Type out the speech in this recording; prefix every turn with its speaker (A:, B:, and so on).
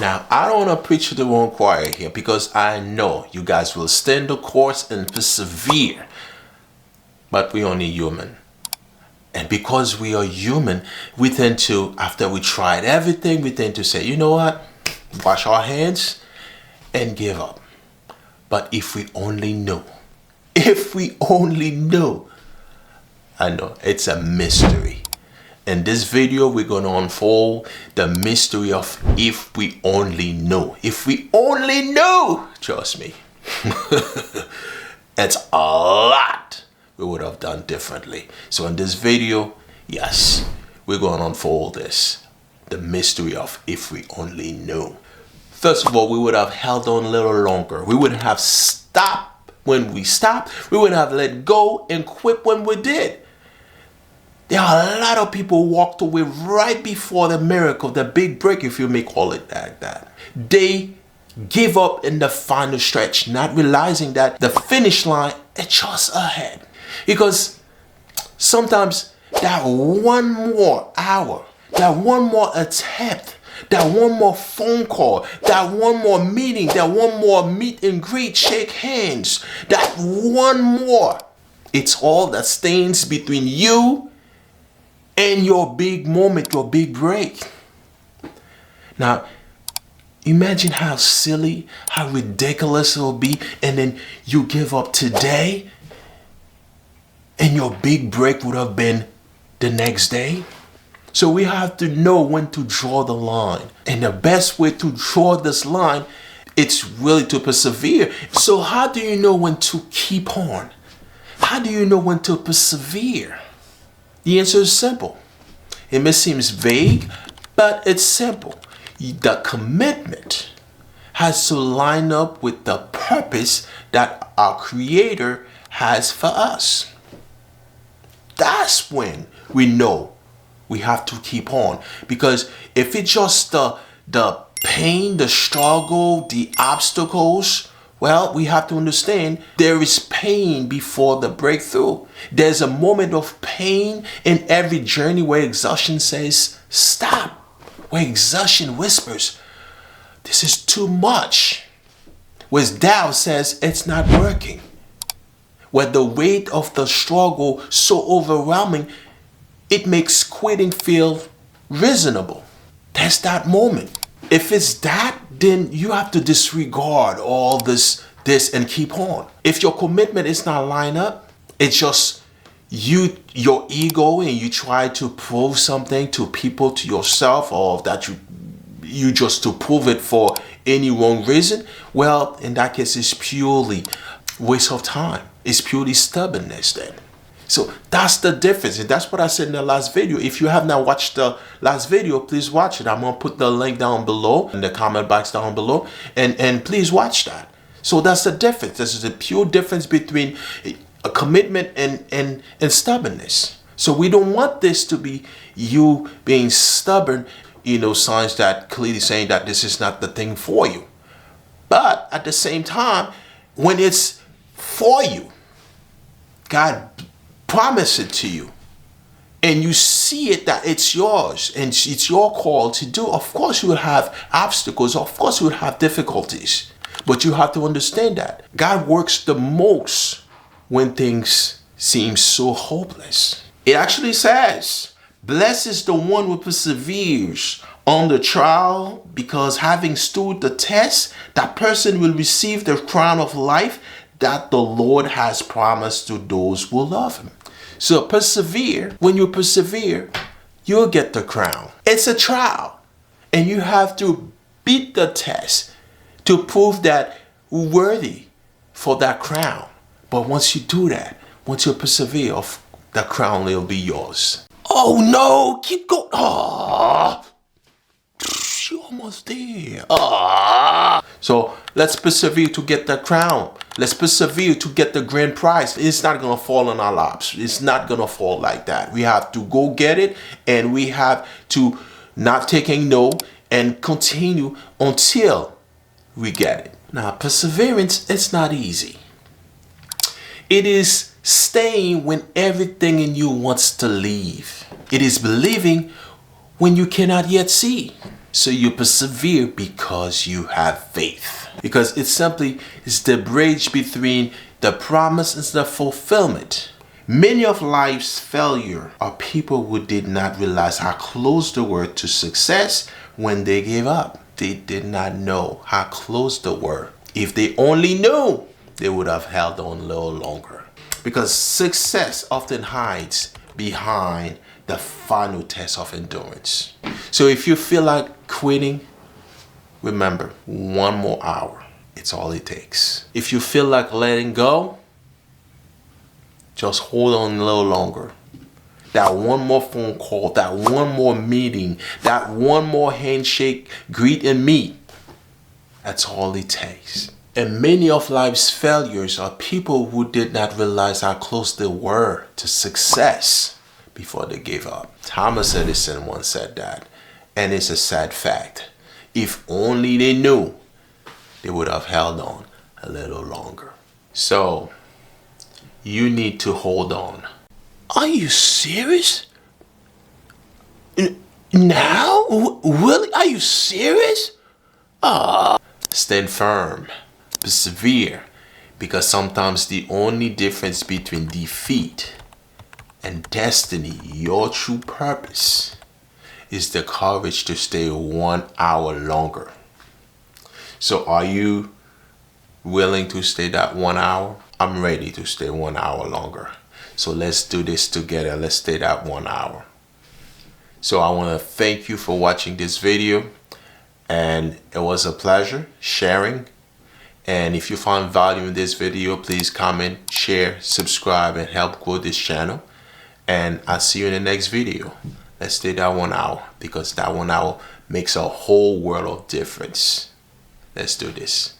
A: Now, I don't want to preach to the wrong choir here because I know you guys will stand the course and persevere. But we're only human. And because we are human, we tend to, after we tried everything, we tend to say, you know what? Wash our hands and give up. But if we only knew, I know it's a mystery. In this video, we're going to unfold the mystery of if we only knew. If we only knew, trust me, it's a lot we would have done differently. So in this video, yes, we're going to unfold this, the mystery of if we only knew. First of all, we would have held on a little longer. We would have stopped when we stopped. We would have let go and quit when we did. There are a lot of people walked away right before the miracle, the big break, if you may call it like that. They give up in the final stretch, not realizing that the finish line is just ahead. Because sometimes that one more hour, that one more attempt, that one more phone call, that one more meeting, that one more meet and greet, shake hands, that one more, it's all that stands between you and your big moment, your big break. Now, imagine how silly, how ridiculous it will be, and then you give up today, and your big break would have been the next day. So we have to know when to draw the line. And the best way to draw this line, it's really to persevere. So how do you know when to keep on? How do you know when to persevere? The answer is simple. It may seem vague, but it's simple. The commitment has to line up with the purpose that our Creator has for us. That's when we know we have to keep on. Because if it's just the pain, the struggle, the obstacles, well, we have to understand there is pain before the breakthrough. There's a moment of pain in every journey where exhaustion says, stop. Where exhaustion whispers, this is too much. Where doubt says, it's not working. Where the weight of the struggle so overwhelming, it makes quitting feel reasonable. That's that moment. If it's that, then you have to disregard all this and keep on. If your commitment is not lined up, it's just your ego, and you try to prove something to people, to yourself, or that you just to prove it for any wrong reason, well, in that case, it's purely waste of time. It's purely stubbornness then. So that's the difference. And that's what I said in the last video. If you have not watched the last video, please watch it. I'm going to put the link down below in the comment box down below. And please watch that. So that's the difference. This is a pure difference between a commitment and stubbornness. So we don't want this to be you being stubborn, signs that clearly saying that this is not the thing for you. But at the same time, when it's for you, God promise it to you, and you see it that it's yours and it's your call to do, of course you will have obstacles, of course you will have difficulties, but you have to understand that God works the most when things seem so hopeless. It actually says, blessed is the one who perseveres on the trial, because having stood the test, that person will receive the crown of life that the Lord has promised to those who love him. So persevere. When you persevere, you'll get the crown. It's a trial, and you have to beat the test to prove that you're worthy for that crown. But once you do that, once you persevere, the crown will be yours. Oh no, keep going. Oh, you're almost there. So let's persevere to get the crown. Let's persevere to get the grand prize. It's not going to fall on our laps. It's not going to fall like that. We have to go get it, and we have to not take a no and continue until we get it. Now, perseverance, it's not easy. It is staying when everything in you wants to leave. It is believing when you cannot yet see. So you persevere because you have faith. Because it simply is the bridge between the promise and the fulfillment. Many of life's failure are people who did not realize how close they were to success when they gave up. They did not know how close they were. If they only knew, they would have held on a little longer. Because success often hides behind the final test of endurance. So if you feel like quitting, remember, 1 more hour. It's all it takes. If you feel like letting go, just hold on a little longer. That 1 more phone call, that 1 more meeting, that 1 more handshake, greet and meet. That's all it takes. And many of life's failures are people who did not realize how close they were to success before they gave up. Thomas Edison once said that, and it's a sad fact. If only they knew, they would have held on a little longer. So, you need to hold on. Are you serious? Now? Really? Are you serious? Stand firm. Persevere. Because sometimes the only difference between defeat and destiny, your true purpose, is the courage to stay 1 hour longer. So are you willing to stay that 1 hour? I'm ready to stay 1 hour longer. So let's do this together. Let's stay that 1 hour. So I want to thank you for watching this video. And it was a pleasure sharing. And if you found value in this video, please comment, share, subscribe, and help grow this channel. And I'll see you in the next video. Let's stay that 1 hour, because that 1 hour makes a whole world of difference. Let's do this.